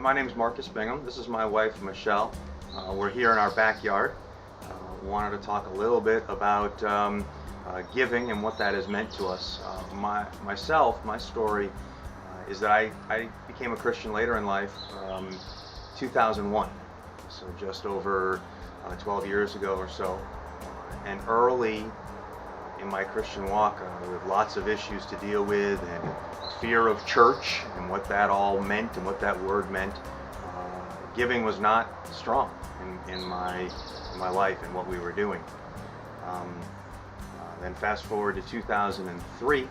My name is Missy Bingham. This is my wife, Michelle. We're here in our backyard. Wanted to talk a little bit about giving and what that has meant to us. My story is that I became a Christian later in life, 2001, so just over 12 years ago or so. And early in my Christian walk, with lots of issues to deal with, and fear of church and what that all meant and what that word meant, giving was not strong in my life and what we were doing. Then fast forward to 2003,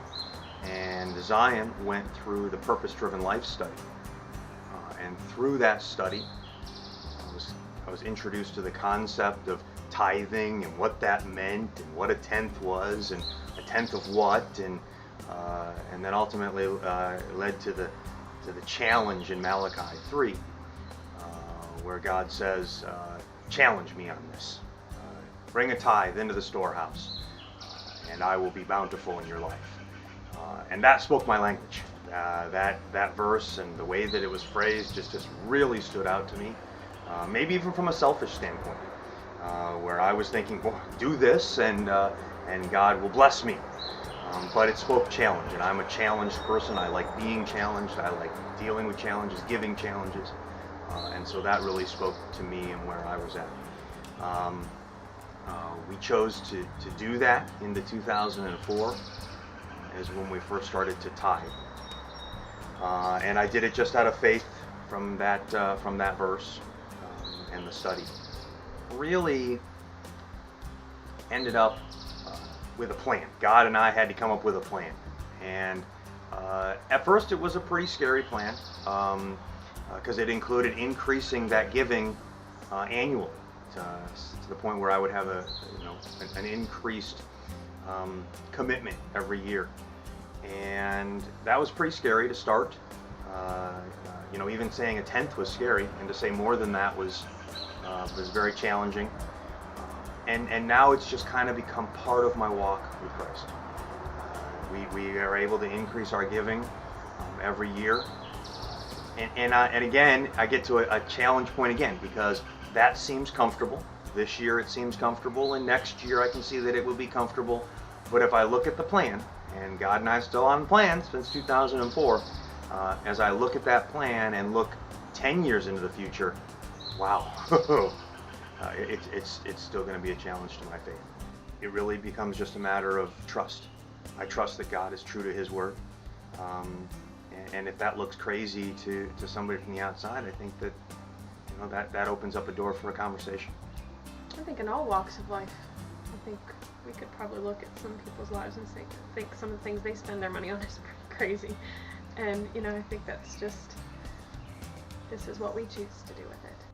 and Zion went through the Purpose-Driven Life study. And through that study, I was introduced to the concept of tithing and what that meant and what a tenth was and a tenth of what, and then ultimately led to the challenge in Malachi 3, where God says, challenge me on this. Bring a tithe into the storehouse, and I will be bountiful in your life. And that spoke my language. That verse and the way that it was phrased just really stood out to me. Maybe even from a selfish standpoint, where I was thinking, well, do this and God will bless me. But it spoke challenge, and I'm a challenged person. I like being challenged. I like dealing with challenges, giving challenges. And so that really spoke to me and where I was at. We chose to do that in the 2004 is when we first started to tithe. And I did it just out of faith from that verse and the study. Really ended up with a plan. God and I had to come up with a plan. And at first it was a pretty scary plan, because it included increasing that giving annually to the point where I would have an increased commitment every year. And that was pretty scary to start. Even saying a tenth was scary, and to say more than that was very challenging. And now it's just kind of become part of my walk with Christ. We are able to increase our giving every year. And again, I get to a challenge point again, because that seems comfortable. This year it seems comfortable, and next year I can see that it will be comfortable. But if I look at the plan, and God and I are still on plan since 2004, as I look at that plan and look 10 years into the future, wow, it's still going to be a challenge to my faith. It really becomes just a matter of trust. I trust that God is true to His word. And if that looks crazy to somebody from the outside, I think that opens up a door for a conversation. I think in all walks of life, I think we could probably look at some people's lives and think some of the things they spend their money on is pretty crazy. And I think that's just, this is what we choose to do with it.